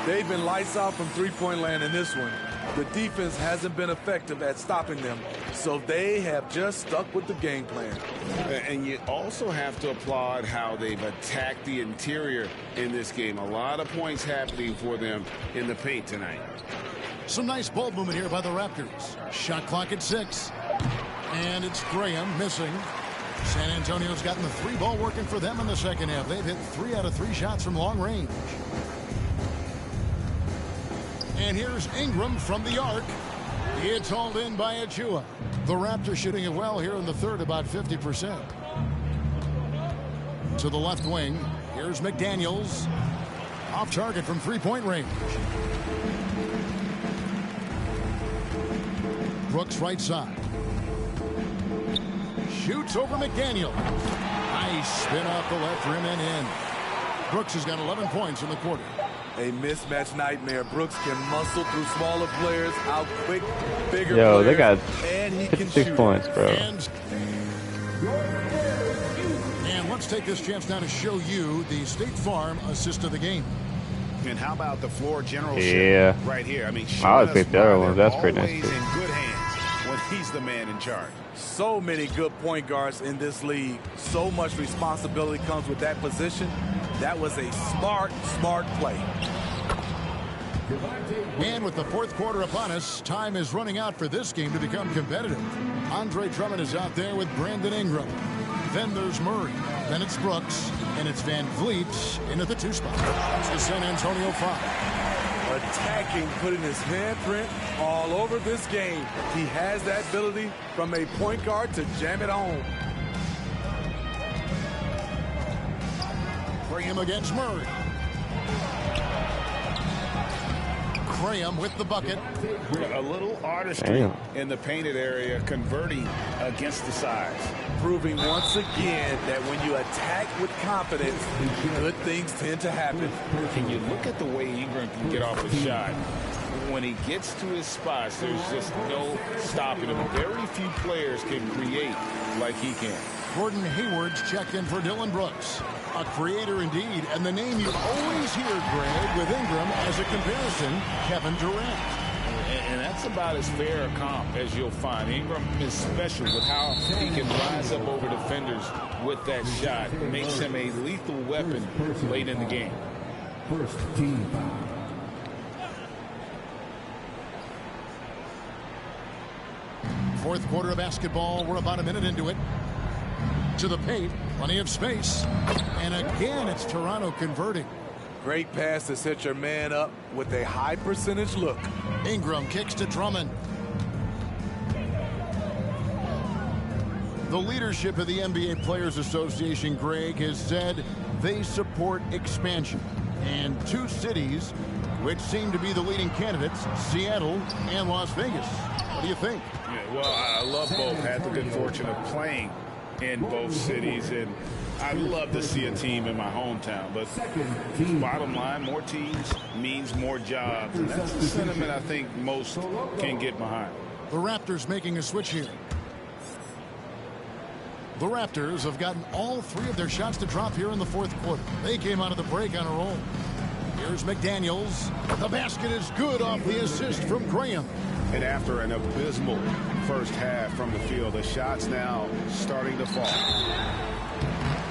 They've been lights out from three-point land in this one. The defense hasn't been effective at stopping them, so they have just stuck with the game plan. And you also have to applaud how they've attacked the interior in this game. A lot of points happening for them in the paint tonight. Some nice ball movement here by the Raptors. Shot clock at 6. And it's Graham missing. San Antonio's gotten the 3-ball working for them in the second half. They've hit 3 out of 3 shots from long range. And here's Ingram from the arc. It's hauled in by Achua. The Raptors shooting it well here in the third, about 50%. To the left wing, here's McDaniels. Off target from 3-point range. Brooks right side. Shoots over McDaniel. Nice spin off the left rim and in. Brooks has got 11 points in the quarter. A mismatch nightmare. Brooks can muscle through smaller players, out quick, bigger Yo, players, they got and he can 56 shoot points, bro. And let's take this chance now to show you the State Farm assist of the game. And how about the floor general Yeah. right here? I mean, I would pick the other one. That's pretty nice always too. in good hands when he's the man in charge. So many good point guards in this league. So much responsibility comes with that position. That was a smart play. And with the fourth quarter upon us, time is running out for this game to become competitive. Andre Drummond is out there with Brandon Ingram. Then there's Murray. Then it's Brooks. And it's VanVleet into the 2 spot. It's the San Antonio 5. Attacking, putting his handprint all over this game. He has that ability from a point guard to jam it home. Graham against Murray. Graham with the bucket. A little artistry Damn. in the painted area, converting against the size. Proving once again that when you attack with confidence, good things tend to happen. And you look at the way Ingram can get off a shot. When he gets to his spots, there's just no stopping him. Very few players can create like he can. Gordon Hayward's checked in for Dylan Brooks. A creator indeed, and the name you always hear, Greg, with Ingram as a comparison, Kevin Durant. And that's about as fair a comp as you'll find. Ingram is special with how he can rise up over defenders with that shot. It makes him a lethal weapon late in the game. First team foul. Fourth quarter of basketball. We're about a minute into it. To the paint. Plenty of space. And again, it's Toronto converting. Great pass to set your man up with a high percentage look. Ingram kicks to Drummond. The leadership of the NBA Players Association, Greg, has said they support expansion. And 2 cities which seem to be the leading candidates, Seattle and Las Vegas. What do you think? Yeah, well, I love both. Had the good fortune of playing in both cities, and I'd love to see a team in my hometown. But bottom line, more teams means more jobs. And that's the sentiment I think most can get behind. The Raptors making a switch here. The Raptors have gotten all 3 of their shots to drop here in the fourth quarter. They came out of the break on a roll. Here's McDaniels. The basket is good off the assist from Graham. And after an abysmal first half from the field, the shots now starting to fall.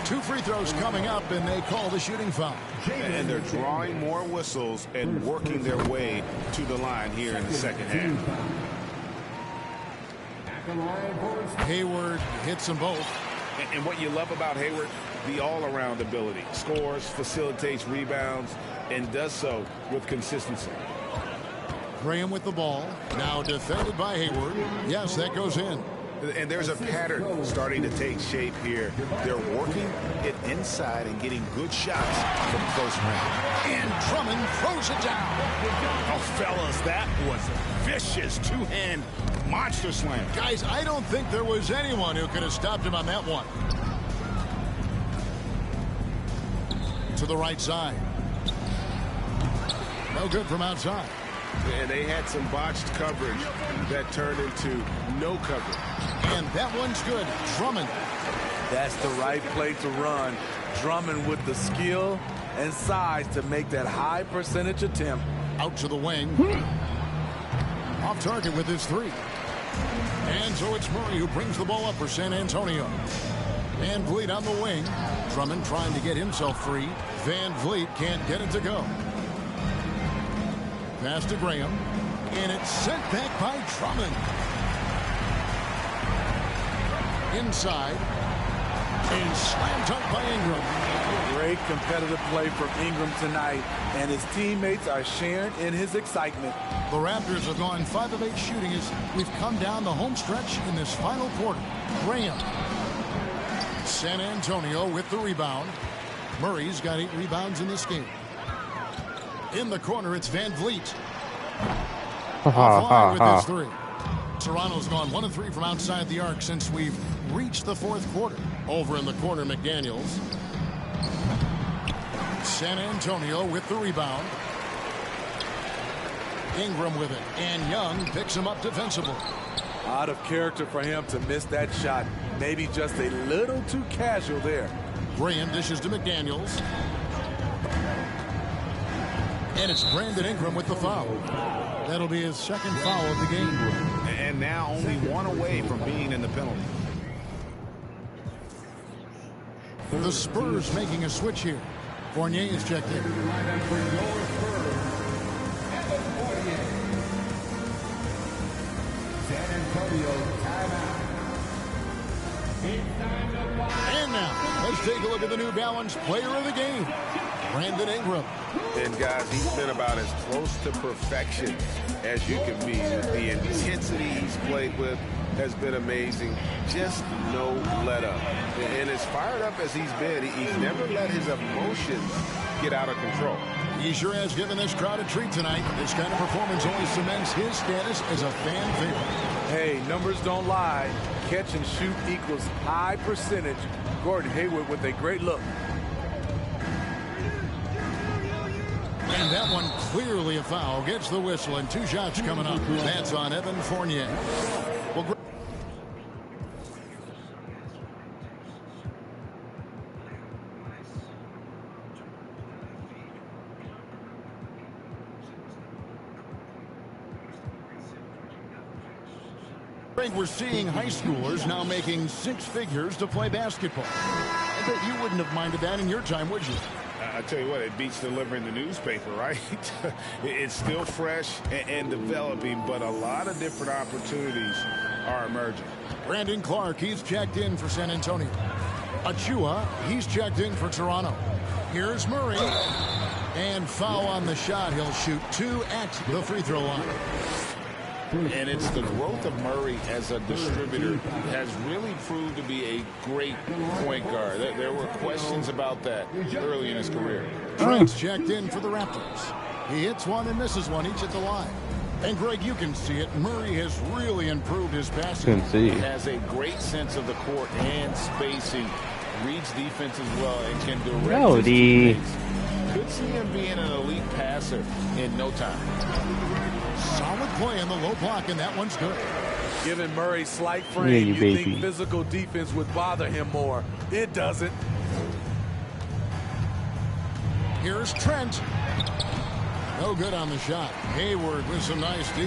2 free throws coming up, and they call the shooting foul. And they're drawing more whistles and working their way to the line here in the second half. Hayward hits them both. And what you love about Hayward, the all-around ability. Scores, facilitates rebounds, and does so with consistency. Graham with the ball. Now defended by Hayward. Yes, that goes in. And there's a pattern starting to take shape here. They're working it inside and getting good shots from close range. And Drummond throws it down. Oh, fellas, that was a vicious two-hand monster slam. Guys, I don't think there was anyone who could have stopped him on that one. To the right side. No good from outside. And they had some botched coverage that turned into no coverage. And that one's good. Drummond. That's the right play to run. Drummond with the skill and size to make that high percentage attempt. Out to the wing. Off target with his 3. And so it's Murray who brings the ball up for San Antonio. Van Vliet on the wing. Drummond trying to get himself free. Van Vliet can't get it to go. Pass to Graham. And it's sent back by Drummond. Inside. And slam dunk by Ingram. Great competitive play from Ingram tonight, and his teammates are sharing in his excitement. The Raptors have gone 5 of 8 shooting as we've come down the home stretch in this final quarter. Graham. San Antonio with the rebound. Murray's got 8 rebounds in this game. In the corner, it's Van Vliet. Offline with his 3. Toronto's gone 1 of 3 from outside the arc since we've reached the fourth quarter. Over in the corner, McDaniels. San Antonio with the rebound. Ingram with it. And Young picks him up defensively. Out of character for him to miss that shot. Maybe just a little too casual there. Graham dishes to McDaniels. And it's Brandon Ingram with the foul. That'll be his second foul of the game. And now only 1 away from being in the penalty. The Spurs making a switch here. Fournier is checked in. And now, let's take a look at the New Balance player of the game, Brandon Ingram. And guys, he's been about as close to perfection as you can be. The intensity he's played with has been amazing. Just no let up. And as fired up as he's been, he's never let his emotions get out of control. He sure has given this crowd a treat tonight. This kind of performance only cements his status as a fan favorite. Hey, numbers don't lie. Catch and shoot equals high percentage. Gordon Hayward with a great look. And that one clearly a foul. Gets the whistle, and 2 shots coming up. That's on Evan Fournier. Well, we're seeing high schoolers now making 6 figures to play basketball. I bet you wouldn't have minded that in your time, would you? I tell you what, it beats delivering the newspaper, right? It's still fresh and developing, but a lot of different opportunities are emerging. Brandon Clark, he's checked in for San Antonio. Achua, he's checked in for Toronto. Here's Murray. And foul on the shot. He'll shoot 2 at the free throw line. And it's the growth of Murray as a distributor has really proved to be a great point guard. There were questions about that early in his career. Trent's checked in for the Raptors. He hits one and misses one each at the line. And Greg, you can see it. Murray has really improved his passing. He has a great sense of the court and spacing. Reads defense as well and can direct his teammates. Could see him being an elite passer in no time. Solid play in the low block, and that one's good. Given Murray's slight frame, Yeah, you you think baby. physical defense would bother him more. It doesn't. Here's Trent. No good on the shot. Hayward with some nice D.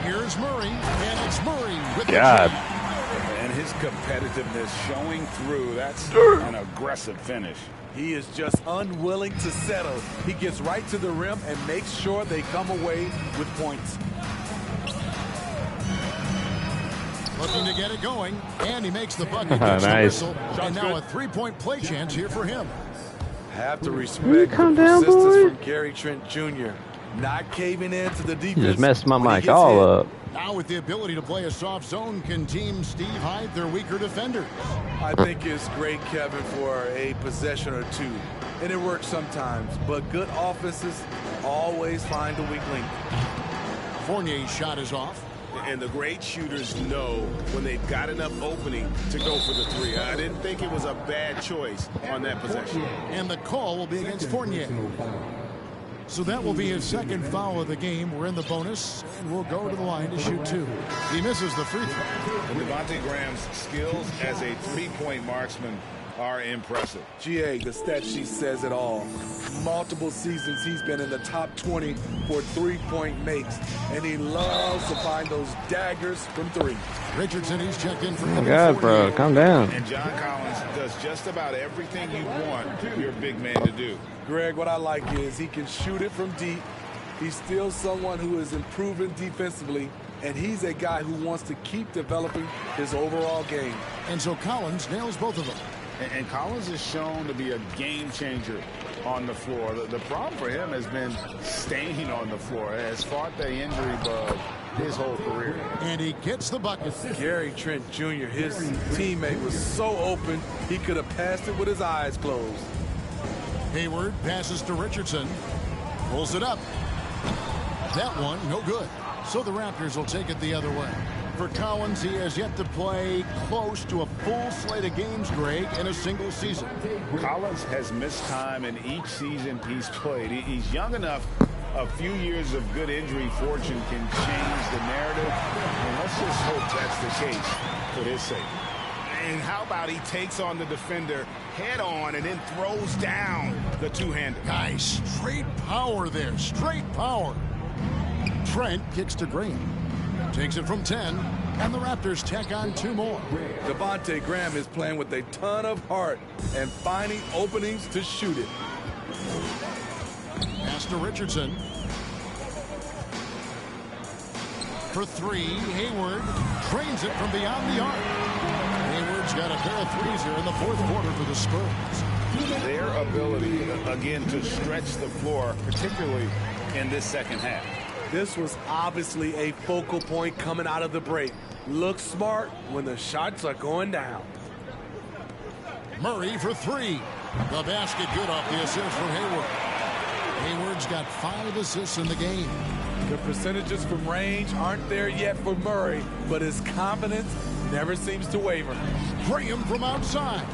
Here's Murray, and it's Murray with God. the G. And his competitiveness showing through. That's an aggressive finish. He is just unwilling to settle. He gets right to the rim and makes sure they come away with points. Looking to get it going, and he makes the bucket. Nice. The whistle, and now a three-point play chance here for him. Have to respect the calm down, persistence boy? from Gary Trent Jr. Not caving in to the defense. You just messed my when he mic gets all hit. up. Now with the ability to play a soft zone, can Team Steve hide their weaker defenders? I think it's great, Kevin, for a possession or two. And it works sometimes, but good offenses always find the weak link. Fournier's shot is off. And the great shooters know when they've got enough opening to go for the three. I didn't think it was a bad choice on that possession. And the call will be against Fournier. So that will be his second foul of the game. We're in the bonus, and we'll go to the line to shoot two. He misses the free throw. And Devontae Graham's skills as a three-point marksman are impressive. GA, the stat sheet says it all. Multiple seasons he's been in the top 20 for three-point makes, and he loves to find those daggers from three. Richardson, he's checked in for Oh my God, bro, calm down. And John Collins does just about everything you want your big man to do. Greg, what I like is he can shoot it from deep. He's still someone who is improving defensively, and he's a guy who wants to keep developing his overall game. And so Collins nails both of them. And Collins is shown to be a game changer on the floor. The problem for him has been staying on the floor. Has fought the injury bug his whole career. And he gets the bucket. Gary Trent Jr., his teammate, was so open he could have passed it with his eyes closed. Hayward passes to Richardson. Pulls it up. That one, no good. So the Raptors will take it the other way. For Collins, he has yet to play close to a full slate of games, Greg, in a single season. Collins has missed time in each season he's played. He's young enough. A few years of good injury fortune can change the narrative. And let's just hope that's the case for his sake. And how about he takes on the defender head on and then throws down the two-hander. Nice. Straight power there. Straight power. Trent kicks to Graham. Takes it from 10, and the Raptors tack on two more. Devontae Graham is playing with a ton of heart and finding openings to shoot it. Pass to Richardson. For three, Hayward drains it from beyond the arc. Hayward's got a pair of threes here in the fourth quarter for the Spurs. Their ability, again, to stretch the floor, particularly in this second half. This was obviously a focal point coming out of the break. Look smart when the shots are going down. Murray for three. The basket good off the assist from Hayward. Hayward's got 5 assists in the game. The percentages from range aren't there yet for Murray, but his confidence never seems to waver. Graham from outside.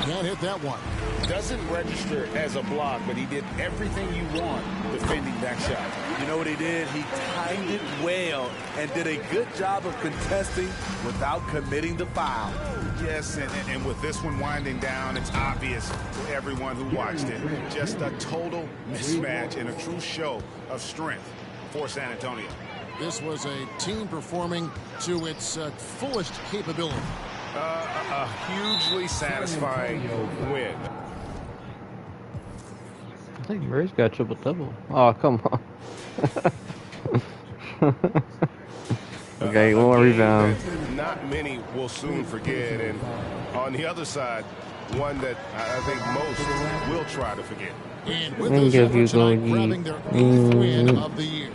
Can't hit that one. Doesn't register as a block, but he did everything you want defending that shot. You know what he did? He timed it well and did a good job of contesting without committing the foul. Yes, and with this one winding down, it's obvious to everyone who watched it. Just a total mismatch and a true show of strength for San Antonio. This was a team performing to its fullest capability. A hugely satisfying win. I think Murray's got triple-double. Oh, come on. Okay, one more rebound. Not many will soon forget, and on the other side, one that I think most will try to forget. And with Let me those give you efforts tonight, goalie. grabbing their 8th win of the year.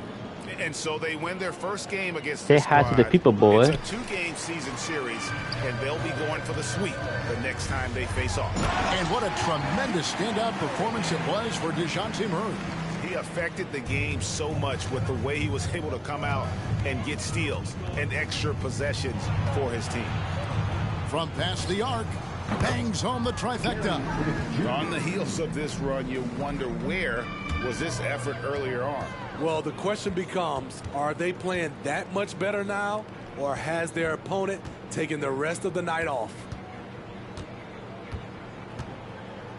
And so they win their first game against Say the hi to the Squad. people, boy. It's a 2-game season series, and they'll be going for the sweep the next time they face off. And what a tremendous standout performance it was for DeJounte Murray. He affected the game so much with the way he was able to come out and get steals and extra possessions for his team. From past the arc, bangs home the trifecta. On the heels of this run, you wonder where was this effort earlier on? Well, the question becomes, are they playing that much better now? or has their opponent taken the rest of the night off.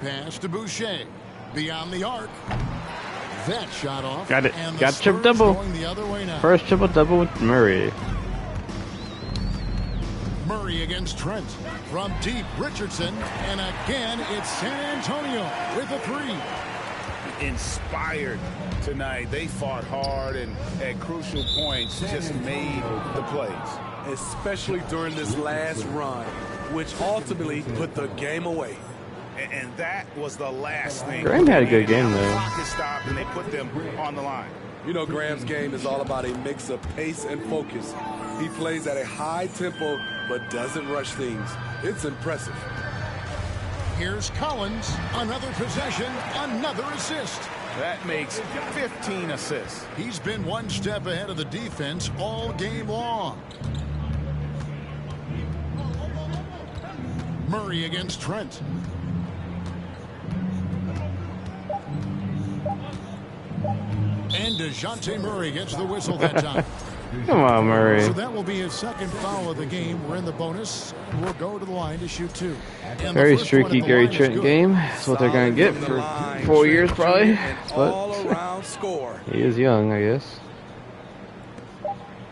Pass to Boucher. Beyond the arc. That shot off. Got it. And the Got Spurs triple-double. going the other way now. First triple-double with Murray. Murray against Trent. From deep, Richardson. And again, it's San Antonio with a three. Inspired tonight. They fought hard and at crucial points just made the plays. Especially during this last run, which ultimately put the game away. And that was the last thing. Graham had a good game, though. The clock is stopped and they put them on the line. You know, Graham's game is all about a mix of pace and focus. He plays at a high tempo, but doesn't rush things. It's impressive. Here's Collins. Another possession, another assist. That makes 15 assists. He's been one step ahead of the defense all game long. Murray against Trent. And DeJounte Murray gets the whistle that time. Come on, Murray. So that will be his second foul of the game. We're in the bonus. We'll go to the line to shoot two. And Very the first one streaky at the Gary line is Trent good. game. That's what they're going to get for 4 years, probably. But score. he is young, I guess.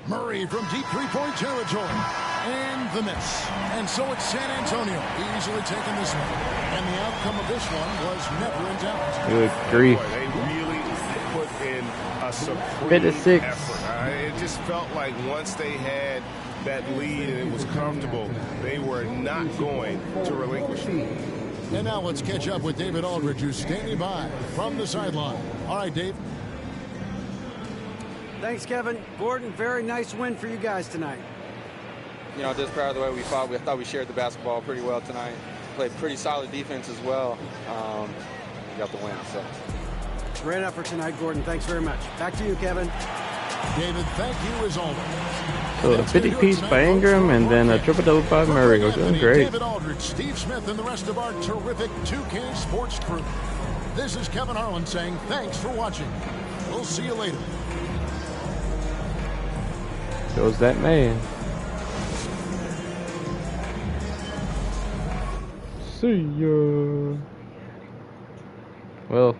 Murray from deep three-point territory. And the miss. And so it's San Antonio easily taking this one. And the outcome of this one was never in doubt. Good grief. Boy, they really put in a supreme 56. effort. It just felt like once they had that lead and it was comfortable, they were not going to relinquish it. And now let's catch up with David Aldridge, who's standing by from the sideline. All right, Dave. Thanks, Kevin. Gordon, very nice win for you guys tonight. You know, just proud of the way we fought. I thought we shared the basketball pretty well tonight. Played pretty solid defense as well. We got the win. So. Great effort tonight, Gordon. Thanks very much. Back to you, Kevin. David, thank you as always. So a 50-piece by Ingram and then a triple-double by Murray. We're doing great. David Aldridge, Steve Smith, and the rest of our terrific 2K Sports crew. This is Kevin Harlan saying thanks for watching. We'll see you later. Goes that man. See ya. Well,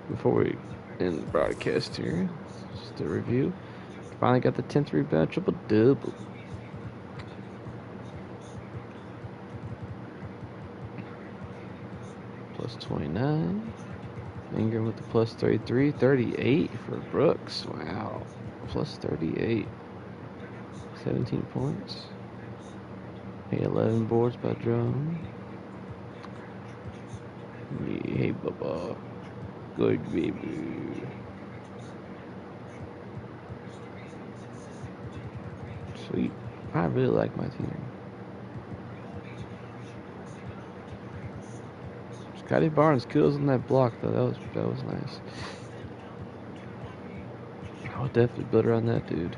before we end the broadcast here, just a review. Finally got the 10th rebound, triple-double. Plus 29. Ingram with the plus 33. 38 for Brooks. Wow. Plus 38. 17 points. 11 boards by Drum. Hey, Bubba. Good baby. Sweet. I really like my team. Scotty Barnes kills on that block though. That was nice. I'll definitely build around that dude.